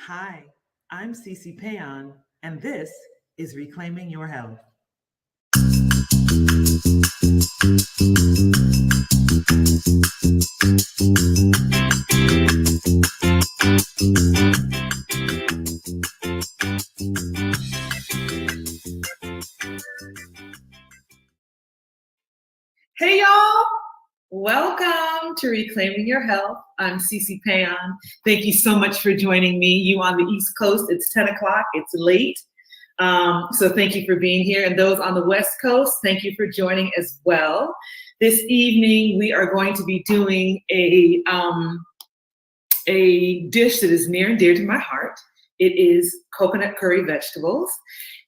Hi, I'm C.C. Péan, and this is Reclaiming Your Health. Hey y'all, welcome to Reclaiming Your Health. I'm C.C. Péan. Thank you so much for joining me. You on the East Coast, it's 10 o'clock, it's late. So thank you for being here. And those on the West Coast, thank you for joining as well. This evening, we are going to be doing a dish that is near and dear to my heart. It is coconut curry vegetables.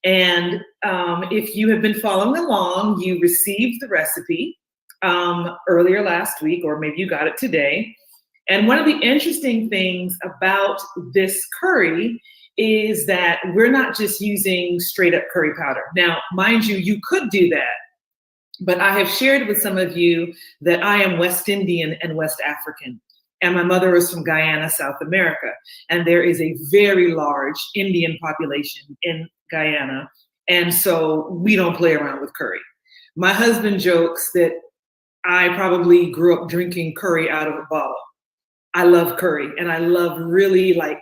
And if you have been following along, you received the recipe earlier last week, or maybe you got it today. And one of the interesting things about this curry is that we're not just using straight up curry powder. Now, mind you, you could do that, but I have shared with some of you that I am West Indian and West African. And my mother is from Guyana, South America. And there is a very large Indian population in Guyana. And so we don't play around with curry. My husband jokes that I probably grew up drinking curry out of a bottle. I love curry, and I love really like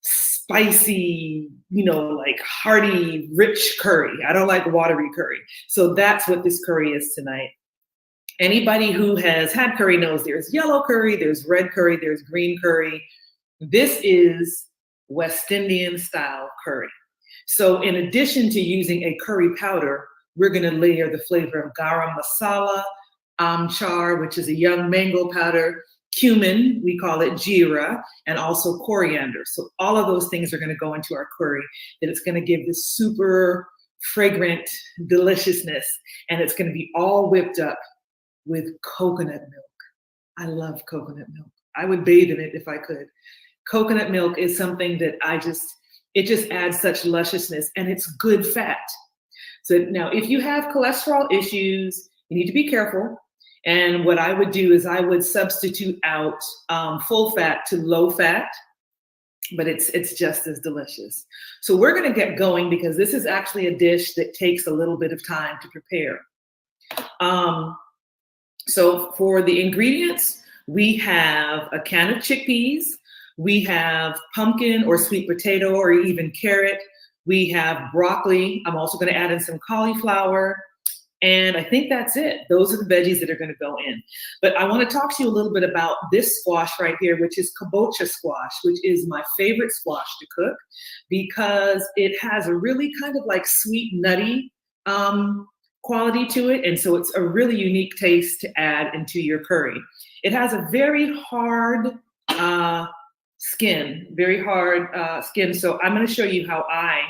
spicy, like hearty, rich curry. I don't like watery curry. So that's what this curry is tonight. Anybody who has had curry knows there's yellow curry, there's red curry, there's green curry. This is West Indian style curry. So in addition to using a curry powder, we're going to layer the flavor of garam masala, amchar, which is a young mango powder, cumin, we call it jeera, and also coriander. So all of those things are going to go into our curry, and it's going to give this super fragrant deliciousness, and it's going to be all whipped up with coconut milk. I love coconut milk. I would bathe in it if I could. Coconut milk is something that it just adds such lusciousness, and it's good fat. So now if you have cholesterol issues, you need to be careful. And what I would do is I would substitute out full fat to low fat, but it's just as delicious. So we're gonna get going because this is actually a dish that takes a little bit of time to prepare. So for the ingredients, we have a can of chickpeas, we have pumpkin or sweet potato or even carrot, we have broccoli, I'm also gonna add in some cauliflower, and I think that's it. Those are the veggies that are gonna go in. But I wanna talk to you a little bit about this squash right here, which is kabocha squash, which is my favorite squash to cook because it has a really kind of like sweet, nutty quality to it. And so it's a really unique taste to add into your curry. It has a very hard skin, So I'm gonna show you how I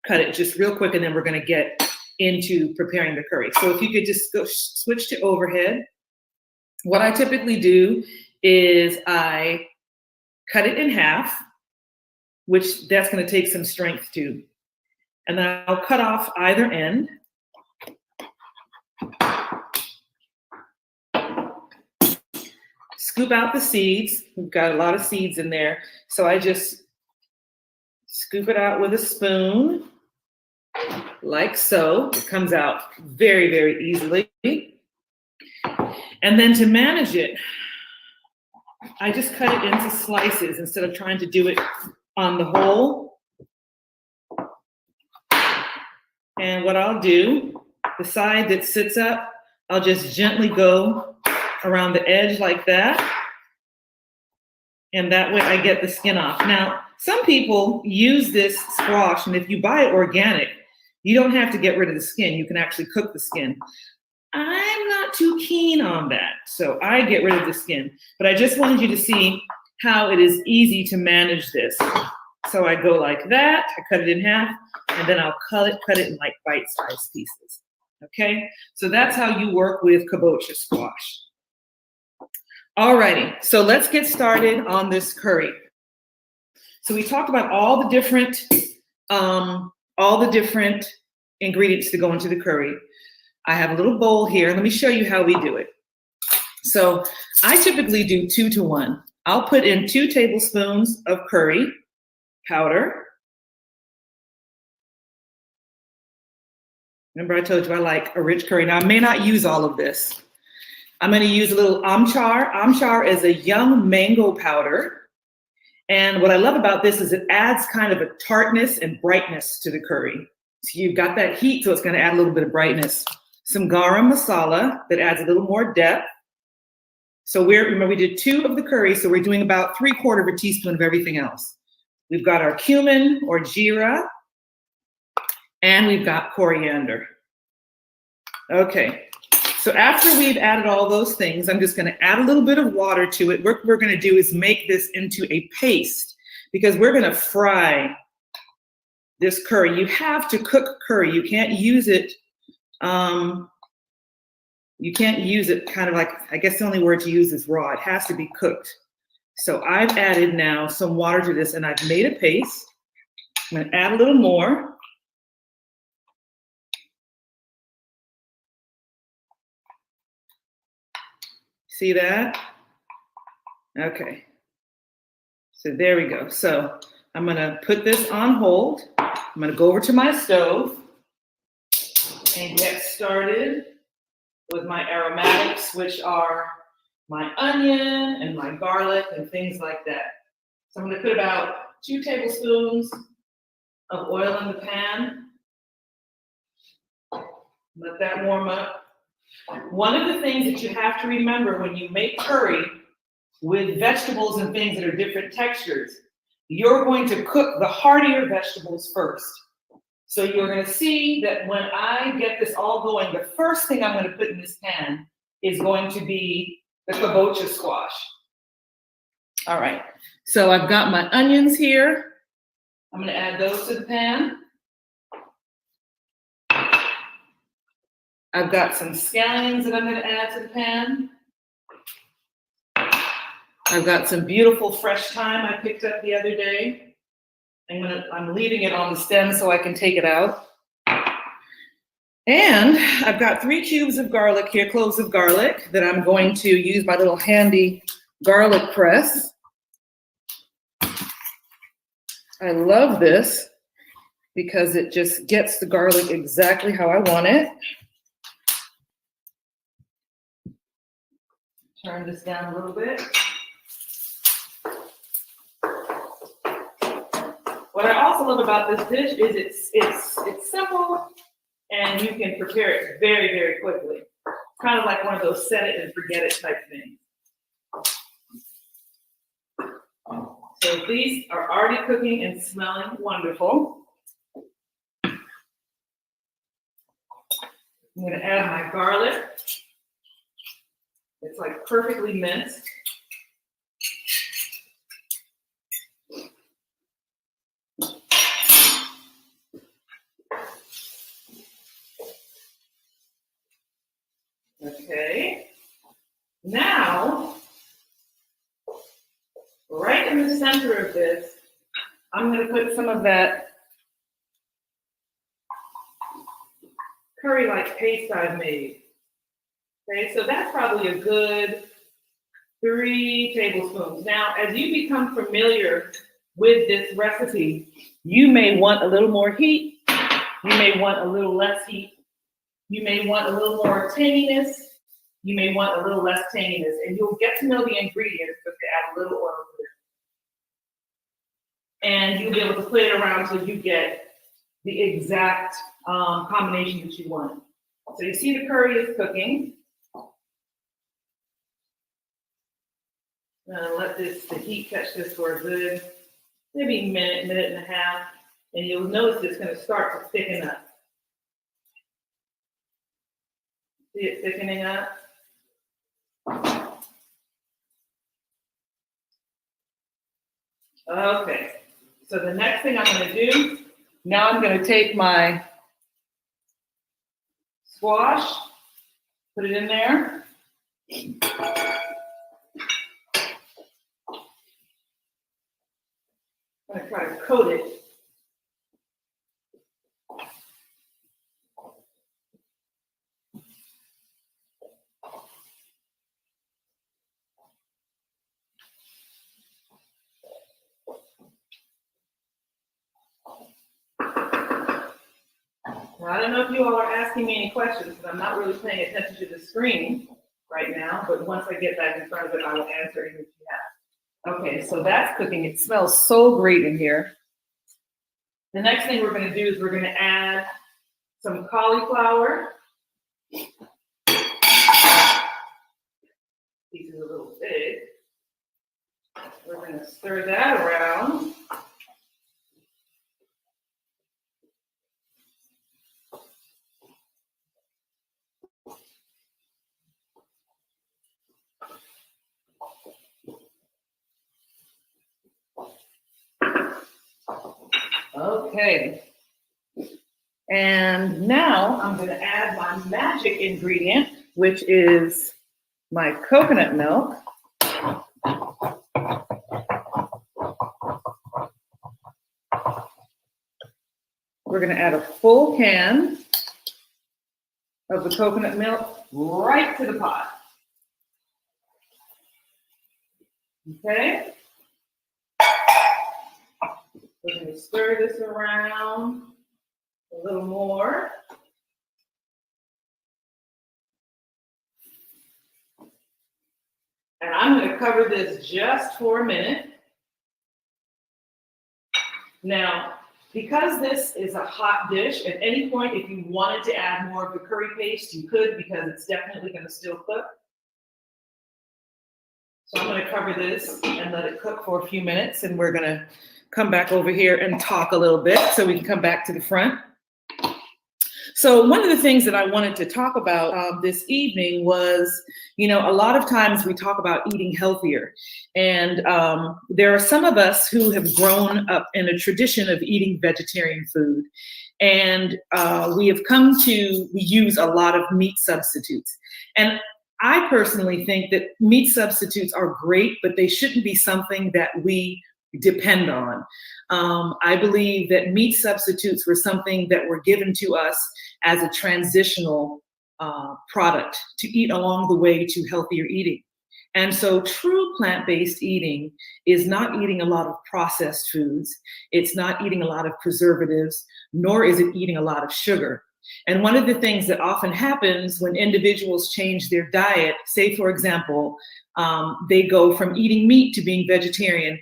cut it just real quick, and then we're gonna get into preparing the curry. So if you could just go switch to overhead. What I typically do is I cut it in half, which that's gonna take some strength too. And then I'll cut off either end. Scoop out the seeds. We've got a lot of seeds in there. So I just scoop it out with a spoon, like so. It comes out very, very easily. And then to manage it, I just cut it into slices instead of trying to do it on the whole. And what I'll do, the side that sits up, I'll just gently go around the edge like that. And that way I get the skin off. Now, some people use this squash, and if you buy it organic, you don't have to get rid of the skin. You can actually cook the skin. I'm not too keen on that, so I get rid of the skin. But I just wanted you to see how it is easy to manage this. So I go like that, I cut it in half, and then I'll cut it in like bite-sized pieces. Okay, so that's how you work with kabocha squash. Alrighty, so let's get started on this curry. So we talked about all the different ingredients to go into the curry. I have a little bowl here. Let me show you how we do it. So I typically do 2 to 1. I'll put in 2 tablespoons of curry, powder. Remember I told you I like a rich curry. Now I may not use all of this. I'm going to use a little amchar. Amchar is a young mango powder. And what I love about this is it adds kind of a tartness and brightness to the curry. So you've got that heat, so it's going to add a little bit of brightness. Some garam masala that adds a little more depth. So remember we did 2 of the curry, so we're doing about 3/4 of a teaspoon of everything else. We've got our cumin or jeera, and we've got coriander. Okay, so after we've added all those things, I'm just gonna add a little bit of water to it. What we're gonna do is make this into a paste because we're gonna fry this curry. You have to cook curry. You can't use it, kind of like, I guess the only word to use is raw. It has to be cooked. So I've added now some water to this and I've made a paste. I'm gonna add a little more. See that? Okay. So there we go. So I'm gonna put this on hold. I'm gonna go over to my stove and get started with my aromatics, which are my onion and my garlic and things like that. So I'm gonna put about 2 tablespoons of oil in the pan. Let that warm up. One of the things that you have to remember when you make curry with vegetables and things that are different textures, you're going to cook the heartier vegetables first. So you're going to see that when I get this all going, the first thing I'm going to put in this pan is going to be the kabocha squash. All right, so I've got my onions here. I'm going to add those to the pan. I've got some scallions that I'm going to add to the pan. I've got some beautiful fresh thyme I picked up the other day. I'm leaving it on the stem so I can take it out. And I've got 3 cubes of garlic here, cloves of garlic, that I'm going to use my little handy garlic press. I love this because it just gets the garlic exactly how I want it. Turn this down a little bit. What I also love about this dish is it's simple and you can prepare it very, very quickly. Kind of like one of those set it and forget it type things. So these are already cooking and smelling wonderful. I'm going to add my garlic. It's like perfectly minced. Okay. Now, right in the center of this, I'm going to put some of that curry-like paste I've made. Okay, so that's probably a good 3 tablespoons. Now, as you become familiar with this recipe, you may want a little more heat. You may want a little less heat. You may want a little more tanginess. You may want a little less tanginess. And you'll get to know the ingredients if you add a little oil to it. And you'll be able to play it around until you get the exact combination that you want. So you see the curry is cooking. Let the heat catch this for a good, maybe minute and a half, and you'll notice it's going to start to thicken up. See it thickening up? Okay, so the next thing I'm going to do, now I'm going to take my squash, put it in there. I'm going to try to coat it. I don't know if you all are asking me any questions because I'm not really paying attention to the screen right now, but once I get back in front of it, I will answer any if you have. Okay, so that's cooking. It smells so great in here. The next thing we're gonna do is we're gonna add some cauliflower. Piece is a little big. We're gonna stir that around. Okay. And now I'm going to add my magic ingredient, which is my coconut milk. We're going to add a full can of the coconut milk right to the pot. Okay. We're going to stir this around a little more. And I'm going to cover this just for a minute. Now, because this is a hot dish, at any point, if you wanted to add more of the curry paste, you could, because it's definitely going to still cook. So I'm going to cover this and let it cook for a few minutes, and we're going to come back over here and talk a little bit so we can come back to the front. So one of the things that I wanted to talk about this evening was, you know, a lot of times we talk about eating healthier. And there are some of us who have grown up in a tradition of eating vegetarian food. And we use a lot of meat substitutes. And I personally think that meat substitutes are great, but they shouldn't be something that we depend on. I believe that meat substitutes were something that were given to us as a transitional product to eat along the way to healthier eating. And so true plant-based eating is not eating a lot of processed foods. It's not eating a lot of preservatives, nor is it eating a lot of sugar. And one of the things that often happens when individuals change their diet, say for example, they go from eating meat to being vegetarian,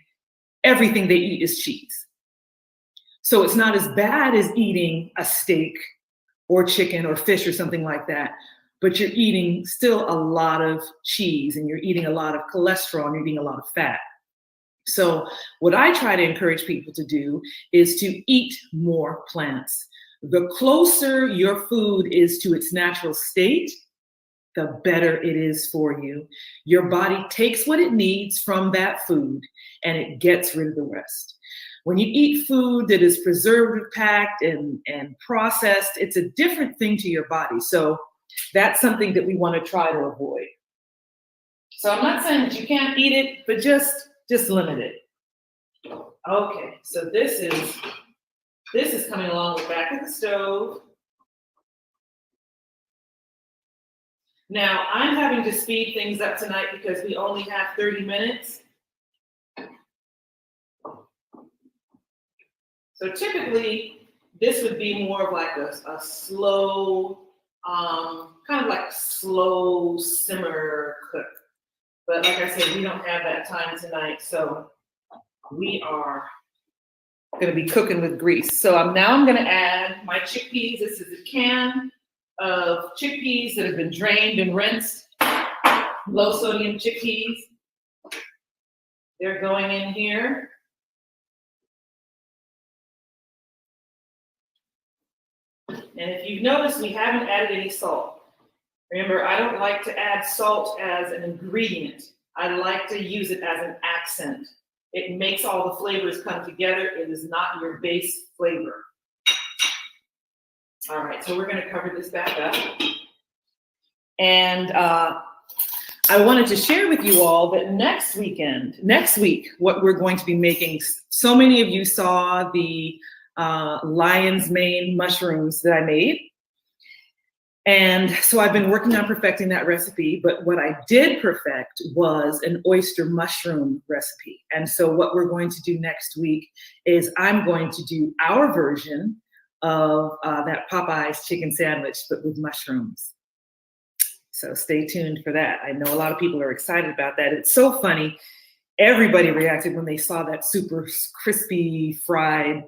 everything they eat is cheese. So it's not as bad as eating a steak or chicken or fish or something like that, but you're eating still a lot of cheese and you're eating a lot of cholesterol and you're eating a lot of fat. So what I try to encourage people to do is to eat more plants. The closer your food is to its natural state, the better it is for you. Your body takes what it needs from that food and it gets rid of the rest. When you eat food that is preservative packed and processed, it's a different thing to your body. So that's something that we want to try to avoid. So I'm not saying that you can't eat it, but just limit it. Okay, so this is coming along the back of the stove. Now, I'm having to speed things up tonight because we only have 30 minutes. So typically, this would be more of like a slow, kind of like slow simmer cook. But like I said, we don't have that time tonight, so we are gonna be cooking with grease. So now I'm gonna add my chickpeas. This is a can of chickpeas that have been drained and rinsed, low sodium chickpeas. They're going in here. And if you've noticed, we haven't added any salt. Remember, I don't like to add salt as an ingredient. I like to use it as an accent. It makes all the flavors come together. It is not your base flavor. All right, so we're gonna cover this back up. And I wanted to share with you all that next week, what we're going to be making, so many of you saw the lion's mane mushrooms that I made. And so I've been working on perfecting that recipe, but what I did perfect was an oyster mushroom recipe. And so what we're going to do next week is I'm going to do our version of that Popeye's chicken sandwich, but with mushrooms. So stay tuned for that. I know a lot of people are excited about that. It's so funny. Everybody reacted when they saw that super crispy fried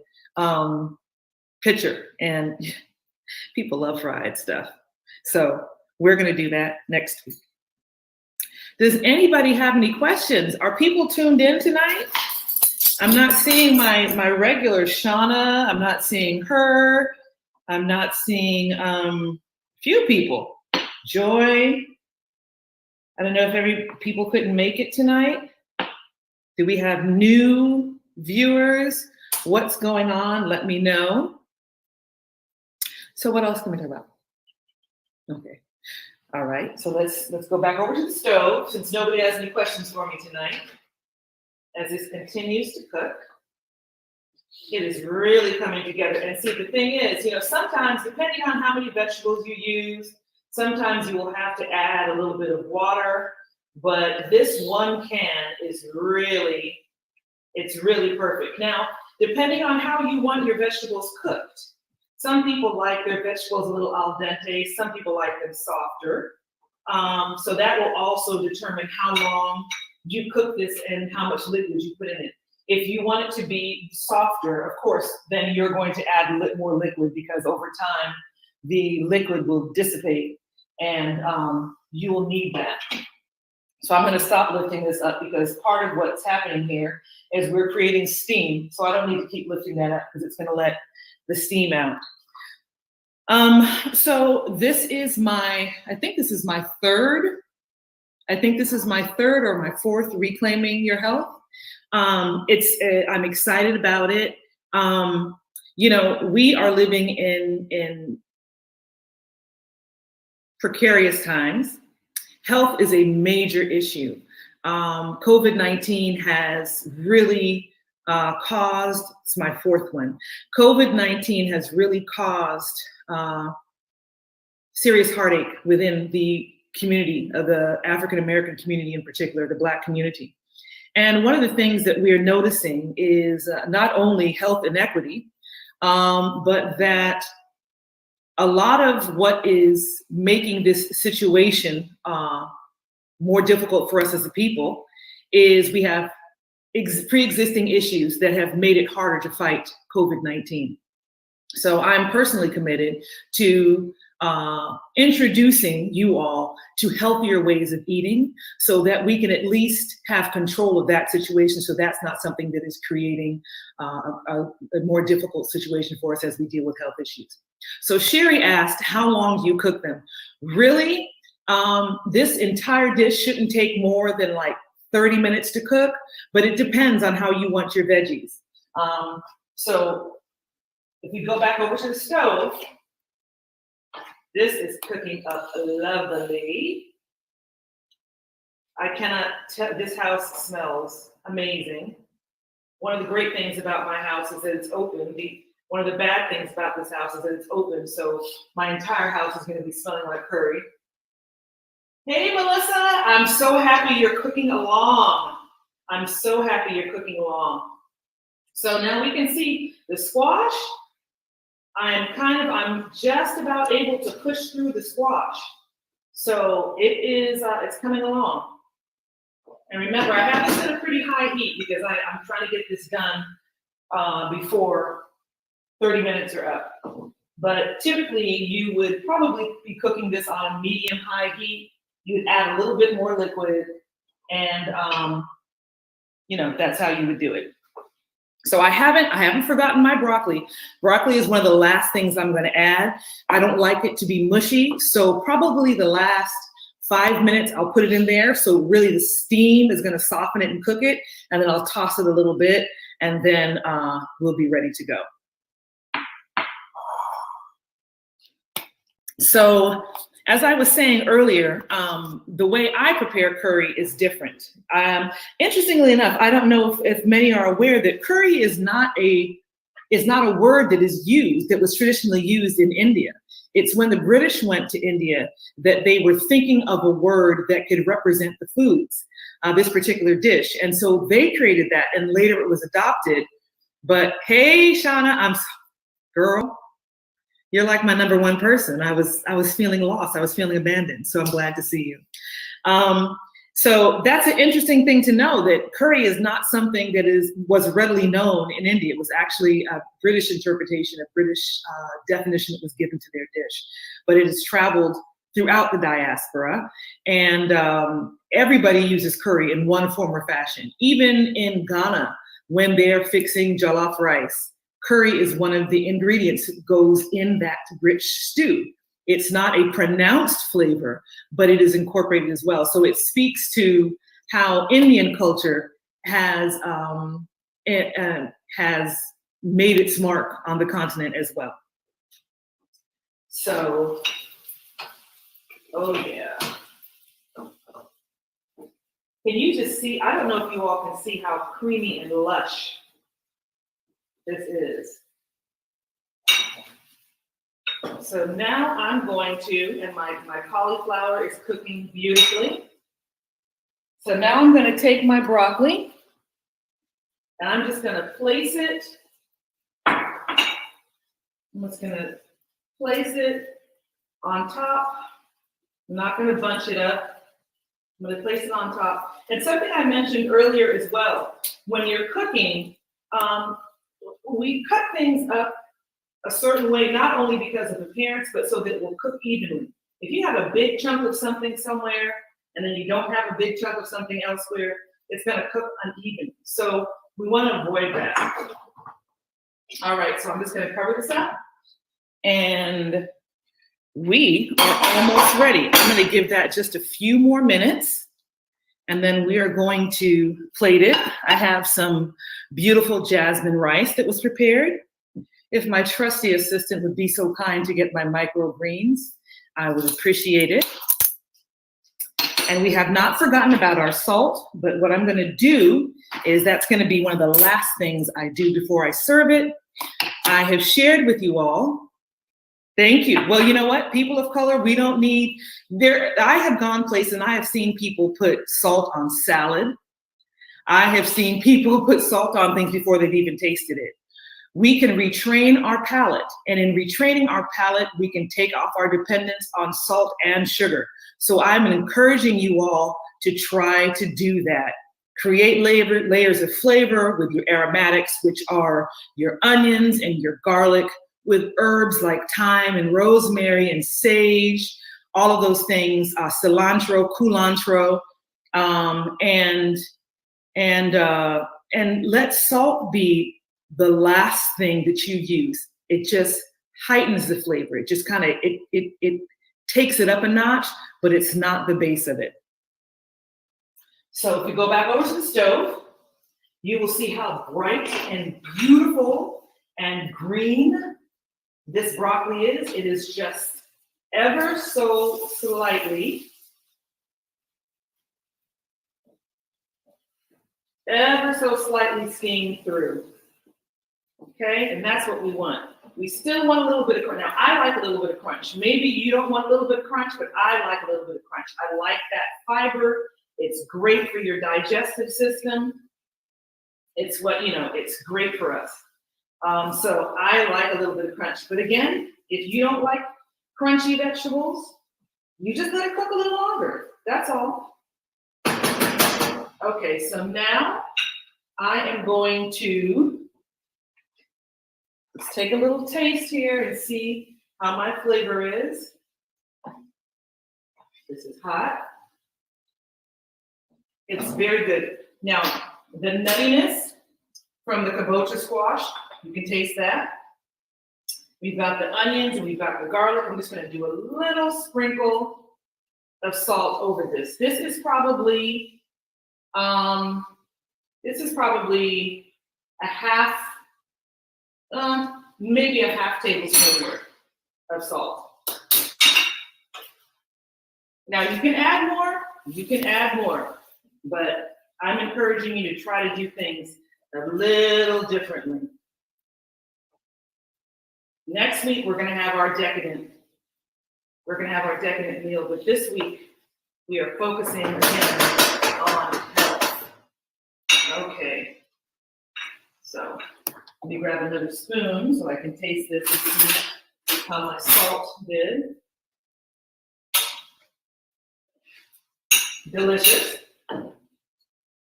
picture, and people love fried stuff. So we're going to do that next week. Does anybody have any questions? Are people tuned in tonight? I'm not seeing my regular Shauna. I'm not seeing her. I'm not seeing few people. Joy. I don't know if people couldn't make it tonight. Do we have new viewers? What's going on? Let me know. So what else can we talk about? Okay. All right. So let's go back over to the stove, since nobody has any questions for me tonight. As this continues to cook, it is really coming together. And see, the thing is, sometimes depending on how many vegetables you use, sometimes you will have to add a little bit of water. But this one can is really perfect. Now, depending on how you want your vegetables cooked, some people like their vegetables a little al dente, some people like them softer. So that will also determine how long you cook this and how much liquid you put in it. If you want it to be softer, of course, then you're going to add more liquid, because over time, the liquid will dissipate and you will need that. So I'm going to stop lifting this up, because part of what's happening here is we're creating steam. So I don't need to keep lifting that up, because it's going to let the steam out. So this is I think this is my third or my fourth Reclaiming Your Health. I'm excited about it. We are living in precarious times. Health is a major issue. COVID-19 has really caused, it's my fourth one. COVID-19 has really caused serious heartache within the community, of the African-American community in particular, the Black community. And one of the things that we're noticing is not only health inequity, but that a lot of what is making this situation more difficult for us as a people is we have pre-existing issues that have made it harder to fight COVID-19. So I'm personally committed to introducing you all to healthier ways of eating, so that we can at least have control of that situation, so that's not something that is creating a more difficult situation for us as we deal with health issues. So Sherry asked, how long do you cook them? Really, this entire dish shouldn't take more than like 30 minutes to cook, but it depends on how you want your veggies. So if we go back over to the stove, this is cooking up lovely. I cannot tell, this house smells amazing. One of the great things about my house is that it's open. One of the bad things about this house is that it's open, so my entire house is going to be smelling like curry. Hey, Melissa, I'm so happy you're cooking along. I'm so happy you're cooking along. So now we can see the squash. I'm just about able to push through the squash. So it's coming along. And remember, I have this at a pretty high heat, because I'm trying to get this done before 30 minutes are up. But typically you would probably be cooking this on medium high heat. You would add a little bit more liquid, and that's how you would do it. So I haven't forgotten my broccoli. Broccoli is one of the last things I'm going to add. I don't like it to be mushy, so probably the last 5 minutes I'll put it in there. So really the steam is going to soften it and cook it, and then I'll toss it a little bit, and then we'll be ready to go. So as I was saying earlier, the way I prepare curry is different. Interestingly enough, I don't know if many are aware that curry is not a word that was traditionally used in India. It's when the British went to India that they were thinking of a word that could represent the foods, this particular dish. And so they created that, and later it was adopted. But hey, Shauna, girl, You're like my number one person. I was feeling lost. I was feeling abandoned. So I'm glad to see you. So that's an interesting thing to know, that curry is not something that was readily known in India. It was actually a British interpretation, a British definition that was given to their dish. But it has traveled throughout the diaspora, and everybody uses curry in one form or fashion. Even in Ghana, when they're fixing jollof rice, curry is one of the ingredients that goes in that rich stew. It's not a pronounced flavor, but it is incorporated as well. So it speaks to how Indian culture has made its mark on the continent as well. So, oh yeah. Can you just see, I don't know if you all can see how creamy and lush this is. So now I'm going to, and my cauliflower is cooking beautifully. So now I'm going to take my broccoli and I'm just going to place it. I'm just going to place it on top. I'm not going to bunch it up. I'm going to place it on top. And something I mentioned earlier as well, when you're cooking, we cut things up a certain way, not only because of appearance, but so that it will cook evenly. If you have a big chunk of something somewhere, and then you don't have a big chunk of something elsewhere, it's gonna cook unevenly. So we wanna avoid that. All right, so I'm just gonna cover this up. And we are almost ready. I'm gonna give that just a few more minutes, and then we are going to plate it. I have some beautiful jasmine rice that was prepared. If my trusty assistant would be so kind to get my microgreens, I would appreciate it. And we have not forgotten about our salt, but what I'm gonna do is that's gonna be one of the last things I do before I serve it. I have shared with you all. Thank you. Well, you know what? People of color, we don't need, I have gone places and I have seen people put salt on salad. I have seen people put salt on things before they've even tasted it. We can retrain our palate, and in retraining our palate, we can take off our dependence on salt and sugar. So I'm encouraging you all to try to do that. Create layers of flavor with your aromatics, which are your onions and your garlic, with herbs like thyme and rosemary and sage, all of those things, cilantro, culantro, and let salt be the last thing that you use. It just heightens the flavor. It just kind of, it takes it up a notch, but it's not the base of it. So if you go back over to the stove, you will see how bright and beautiful and green this broccoli is. It is just ever so slightly steamed through. Okay, and that's what we want. We still want a little bit of crunch. Now, I like a little bit of crunch. Maybe you don't want a little bit of crunch, but I like a little bit of crunch. I like that fiber. It's great for your digestive system. It's what, it's great for us. So I like a little bit of crunch. But again, if you don't like crunchy vegetables, you just let it cook a little longer. That's all. Okay, so now I am going to let's take a little taste here and see how my flavor is. This is hot. It's very good. Now, the nuttiness from the kabocha squash, you can taste that. We've got the onions and we've got the garlic. I'm just going to do a little sprinkle of salt over this. This is probably a half, maybe a half tablespoon worth of salt. Now you can add more, but I'm encouraging you to try to do things a little differently. Next week, we're gonna have our decadent meal, but this week, we are focusing again on health. Okay, so let me grab another spoon so I can taste this and see how my salt did. Delicious.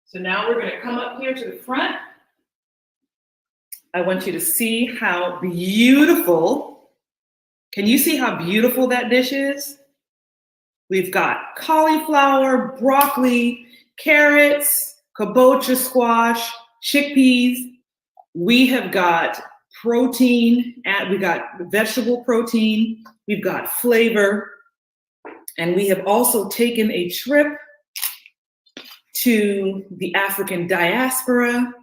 So now we're gonna come up here to the front. I want you to see how beautiful, can you see how beautiful that dish is? We've got cauliflower, broccoli, carrots, kabocha squash, chickpeas. We have got protein, and we got vegetable protein, we've got flavor, and we have also taken a trip to the African diaspora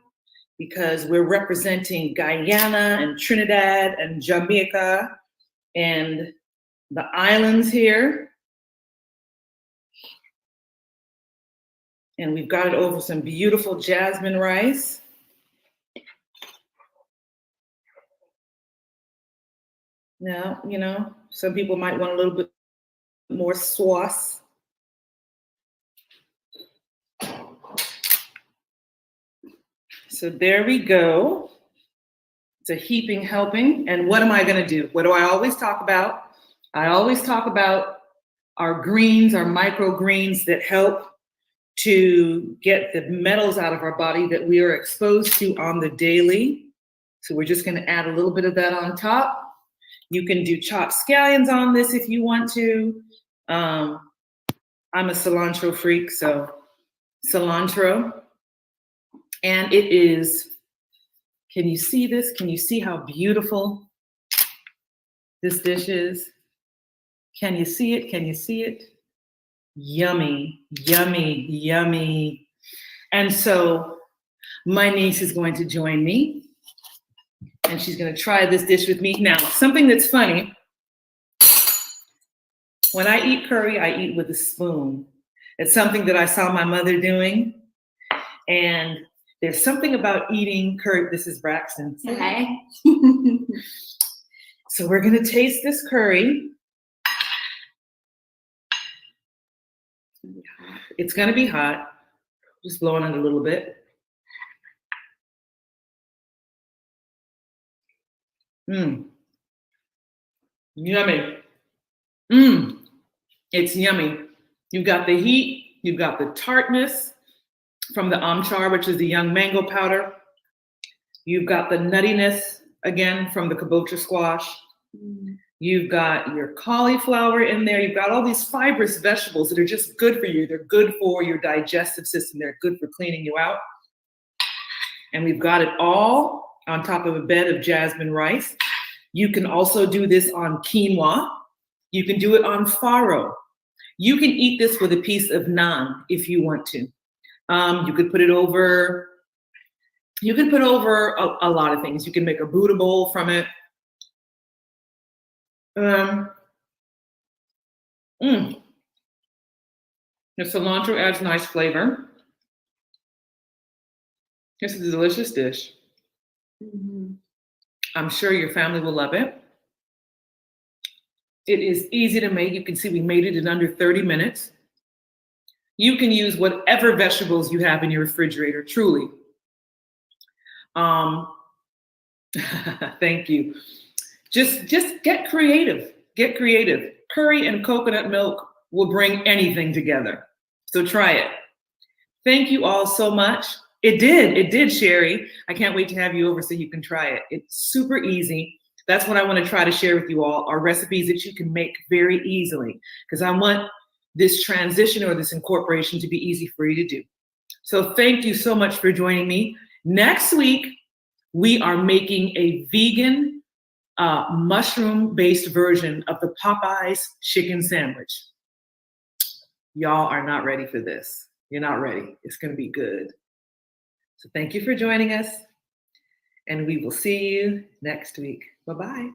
because we're representing Guyana and Trinidad and Jamaica and the islands here. And we've got it over some beautiful jasmine rice. Now, you know, some people might want a little bit more sauce. So there we go. It's a heaping helping. And what am I going to do? What do I always talk about? I always talk about our greens, our microgreens that help to get the metals out of our body that we are exposed to on the daily. So we're just going to add a little bit of that on top. You can do chopped scallions on this if you want to. I'm a cilantro freak, so cilantro. And it is, can you see this? Can you see how beautiful this dish is? Can you see it? Can you see it? Yummy, yummy, yummy. And so my niece is going to join me and she's going to try this dish with me. Now, something that's funny, when I eat curry, I eat with a spoon. It's something that I saw my mother doing. And there's something about eating curry. This is Braxton. Okay. So we're going to taste this curry. It's going to be hot. Just blowing it a little bit. Yummy. It's yummy. You've got the heat. You've got the tartness from the amchar, which is the young mango powder. You've got the nuttiness, again, from the kabocha squash. You've got your cauliflower in there. You've got all these fibrous vegetables that are just good for you. They're good for your digestive system. They're good for cleaning you out. And we've got it all on top of a bed of jasmine rice. You can also do this on quinoa. You can do it on farro. You can eat this with a piece of naan if you want to. You could put it over, a lot of things. You can make a Buddha bowl from it. The cilantro adds nice flavor. This is a delicious dish. I'm sure your family will love it. It is easy to make. You can see we made it in under 30 minutes. You can use whatever vegetables you have in your refrigerator, truly. Thank you. Just get creative. Get creative. Curry and coconut milk will bring anything together. So try it. Thank you all so much. It did, Sherry. I can't wait to have you over so you can try it. It's super easy. That's what I want to try to share with you all, are recipes that you can make very easily, because I want this transition or this incorporation to be easy for you to do. So thank you so much for joining me. Next week, we are making a vegan mushroom-based version of the Popeyes chicken sandwich. Y'all are not ready for this. You're not ready. It's going to be good. So thank you for joining us, and we will see you next week. Bye-bye.